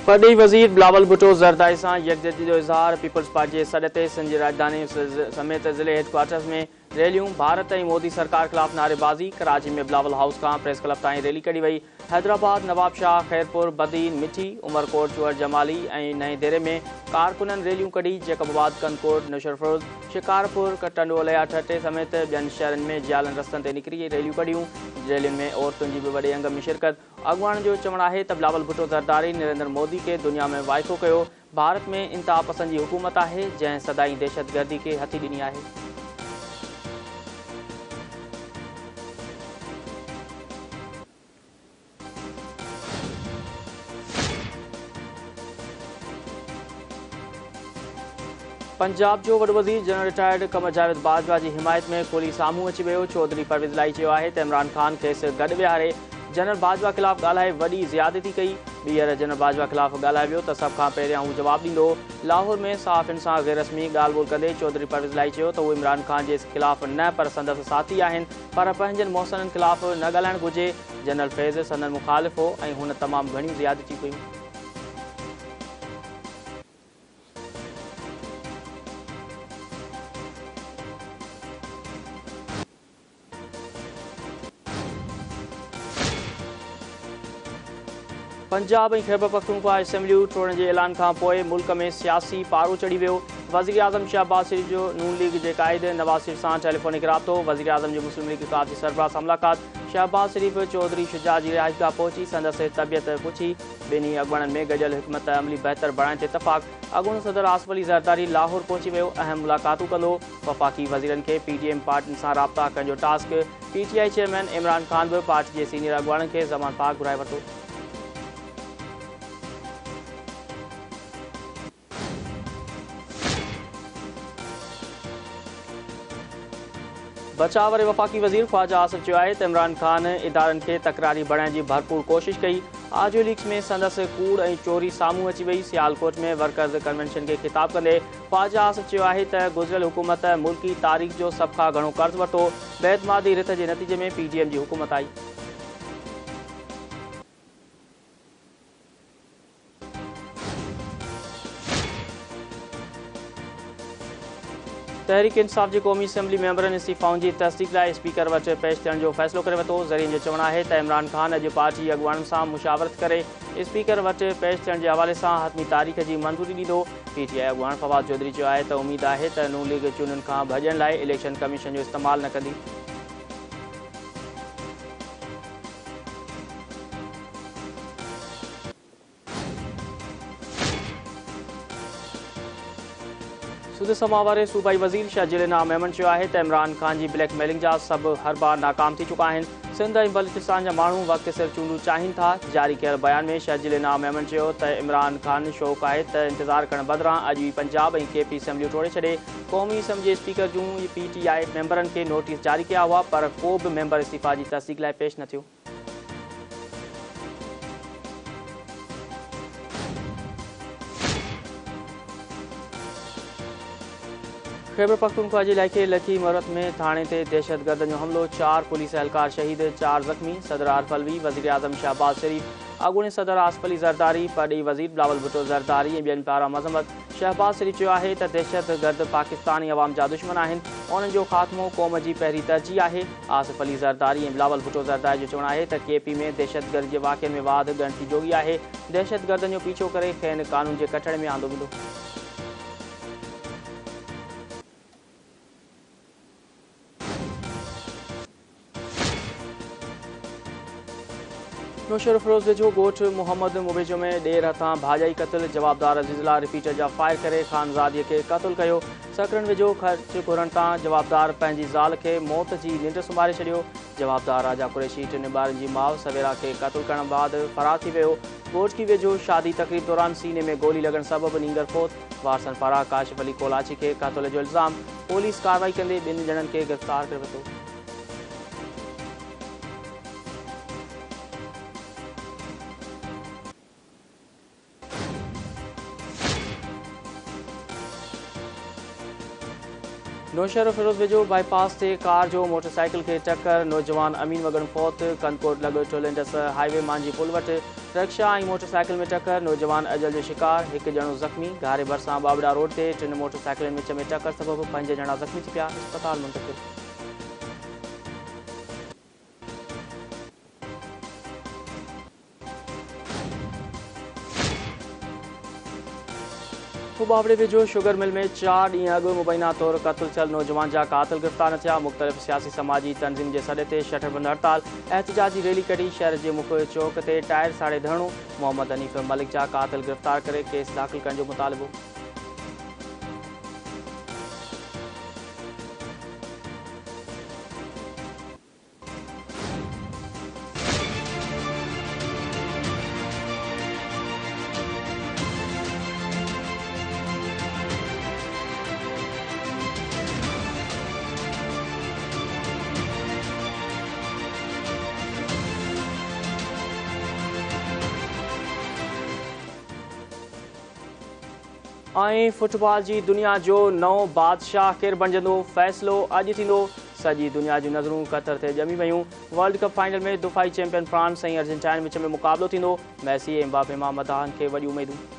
पॾी वज़ीर बिलावल भुट्टो ज़रदारी सां यकजहती जो इज़हार। पीपल्स पार्टी जे सॾ ते सिंध जी राजधानी समेत ज़िले हेडक्वार्टर्स में रैलियूं। भारत ऐं मोदी सरकार ख़िलाफ़ नारेबाज़ी। कराची में बिलावल हाउस खां प्रेस क्लब ताईं रैली कढी वई। हैदराबाद, नवाबशाह, खैरपुर, बदीन, मिठी, उमरकोट, चुअर जमाली ऐं नएं देरे में कारकुननि रैलियूं कढी। जैकबाबाद, कनकोट, नुशरफरोज़, शिकारपुर, टंडोलिया ठटे समेत ॿियनि शहरनि में जियालनि रस्तनि ते निकिरी रैलियूं कढियूं। रैलियुनि में औरतुनि जी बि वॾे अंग में शिरकत। अॻुवाणनि जो चवणु आहे त बिलावल भुट्टो ज़रदारी नरेंद्र मोदी खे दुनिया में वाइको कयो। भारत में इंतहा पसंद जी हुकूमत आहे जंहिं सदाई दहशतगर्दी खे हथी ॾिनी आहे। पंजाब जो वॾो वज़ीर जनरल रिटायर्ड क़मर जावेद बाजवा जी हिमायत में खोली साम्हूं अची वियो। चौधरी परवेज़ लाई चयो आहे त इमरान ख़ान खेसि गॾु विहारे जनरल बाजवा ख़िलाफ़ ॻाल्हाए वॾी ज़ियादती कई। ॿीहर जनरल बाजवा ख़िलाफ़ ॻाल्हाए वियो त सभ खां पहिरियां हू जवाबु ॾींदो। लाहौर में सहाफ़ियुनि सां गैर रस्मी ॻाल्हि ॿोल कंदे चौधरी परवेज़ लाई चयो त उहे इमरान ख़ान जे ख़िलाफ़ न पर संदसि साथी आहिनि, पर पंहिंजनि मुहसिननि ख़िलाफ़ न ॻाल्हाइणु घुरिजे। जनरल फैज़ संदन मुख़ालिफ़ हो ऐं हुन तमामु घणियूं ज़ियादतियूं कयूं। पंजाब ऐं खैबर पख्तूनख्वा असेंबलियूं टोड़ण जे ऐलान खां पोइ मुल्क में सियासी पारो चढ़ी वियो। वज़ीर आज़म शहबाज शरीफ़ जो नून लीग जे क़ाइद नवाज़ शरीफ़ सां टेलीफोनिक राब्तो। वज़ीर आज़म जो मुस्लिम लीग पार्टी सरबराह सां मुलाक़ात। शहबाज शरीफ़ चौधरी शुजा जी रिहाइश खां पहुची संदसि तबियत पुछी। ॿिन्ही अॻुवाणनि में गॾियल हिकमत अमली बहितर बणाइण ते इतफ़ाक़। अॻूणो सदर आसिफ अली ज़रदारी लाहौर पहुची वियो। अहम मुलाक़ातूं कंदो। वफ़ाक़ी वज़ीरनि खे PTM पार्टियुनि सां राब्ता करण जो task. PTI chairman Imran Khan बि पार्टी जे सीनियर अॻुवाणनि खे ज़मान पाक घुराए वरितो। बचाव वारे वफ़ाक़ी वज़ीर ख़्वाजा आसिफ चयो आहे त इमरान ख़ान इदारनि खे तकरारी बणाइण जी भरपूर कोशिश कई। आडियो लीक्स में संदसि कूड़ ऐं चोरी साम्हूं अची वई। सियालकोट में वर्कर्स कन्वेंशन खे ख़िताब कंदे ख़्वाजा आसिफ चयो आहे त गुज़िरियल हुकूमत मुल्की तारीख़ जो सभ खां घणो कर्ज़ वरितो। बेतमादी रिथ जे नतीजे में PTM जी हुकूमत आई। तहरीक इंसाफ़ जे क़ौमी असेंबली मेंबरनि इस्तीफ़ाउनि जी तस्दीक़ लाइ स्पीकर वटि पेश थियण जो फ़ैसिलो करे वरितो। ज़रीअनि जो चवणु आहे त इमरान ख़ान अॼु पार्टी अॻुवाणनि सां मुशावरत करे स्पीकर वटि पेश थियण जे हवाले सां हतमी तारीख़ जी मंज़ूरी ॾींदो। PTI अॻुवाण फवाद चौधरी चयो आहे त उमेद आहे त नून लीग चूंडुनि खां भॼण लाइ इलेक्शन कमीशन जो इस्तेमालु न कंदी। सूद समा वारे सूबाई वज़ीर शाह जिलेना मेमन चयो आहे त इमरान ख़ान जी ब्लैकमेलिंग जा सभु हरबा नाकाम थी चुका आहिनि। सिंध ऐं बलूचिस्तान जा माण्हू वक़्ति सिर चूंडूं चाहिनि था। जारी कयल बयान में शाह जिलेना मेमन चयो त इमरान ख़ान शौक़ु आहे त इंतज़ारु करण बदिरां अॼु ई पंजाब ऐं KP असेंबलियूं टोड़े छॾे। क़ौमी असेंबली जे स्पीकर जूं PTI मेंबरनि खे नोटिस जारी कया हुआ, पर को बि मेंबर इस्तीफ़ा जी तस्दीक़ लाइ पेश न थियो। खैबर पख्तूनख्वा जे इलाइक़े लखी मरत में थाणे ते दहशतगर्दनि जो हमिलो। 4 पुलिस एहलकार शहीद, 4 ज़ख़्मी। सदर आरिफ अलवी, वज़ीर आज़म शहबाज शरीफ़, अॻूणे सदर आसिफ अली ज़रदारी, पॾी वज़ीर बिलावल भुट्टो ज़रदारी ऐं ॿियनि पारां मज़म्मत। शहबाज शरीफ़ चयो आहे त दहशतगर्द पाकिस्तानी अवाम जा दुश्मन आहिनि, उन्हनि जो ख़ात्मो क़ौम जी पहिरीं तरजीह आहे। आसिफ अली ज़रदारी ऐं बिलावल भुट्टो ज़रदारी जो चवणु आहे त KP में दहशतगर्द जे वाक़िअनि में वाध ॻणती जोगी आहे। दहशतगर्दनि जो पीछो करे खेनि क़ानून जे कटड़े में आंदो वेंदो। नुशरफरोज़ वेझो ॻोठु मोहम्मद मुबेजो में ॾेर हथां भाॼाई क़तल। जवाबदार अज़ीज़ला रिपीटर जा फायर करे ख़ानज़ादीअ खे क़तलु कयो। सकरनि वेझो ख़र्च घुरण तां जवाबदार पंहिंजी ज़ाल खे मौत जी निंड सुम्हारे छॾियो। जवाबदार राजा कुरैशी 3 ॿारनि जी माउ सवेरा खे क़तलु करण बाद फ़रार थी वियो। ॻोठकी वेझो शादी तक़रीब दौरान सीने में गोली लॻण सबबि नींगर फोत। वारसनि पारां काशिफ अली कोलाची खे क़तल जो इल्ज़ाम। पुलिस कार्रवाई कंदे 2 ॼणनि खे गिरफ़्तार करे वरितो। नौशहर फिरोज वेझो बाईपास से कार जो मोटरसाइकिल के टक्कर नौजवान अमीन वगन फौत कनकोट लगो टोलेंडस हाईवे मांझी पुल वट रिक्शा और मोटरसाइकिल में टक्कर नौजवान अजल जो शिकार एक जणो जख्मी गारे भरसा बाबड़ा रोड से 3 मोटरसाइकिल विच में टक्कर सबब 5 ॼणा जख्मी थी पिया अस्पताल मुंतकिल। बाबड़े वेझो शुगर मिल में 4 ॾींहं अॻु मुबैना तौर क़त्ल थियल नौजवान जा कातिल गिरफ़्तार न थिया। मुख़्तलिफ़ सियासी समाजी तंज़ीम जे सॾ ते शटरबंद हड़ताल एहतिजाजी रैली कढी शहर जे मुख्य चौक ते टायर साड़े धरणो। मोहम्मद हनीफ़ मलिक जा कातिल गिरफ़्तार करे केस दाख़िल करण जो मुतालिबो। फुटबॉल की दुनिया जो नओं बादशाह केर बणजंदो फ़ैसिलो अॼु थींदो। सॼी दुनिया जूं नज़रूं कतर ते ॼमी वयूं। वर्ल्ड कप फाइनल में दुफाई चैंपियन फ्रांस ऐं अर्जेंटाइन विच में मुक़ाबलो थींदो। मैसी ऐं एम्बापे मां मदाहन खे वॾियूं उमेदूं।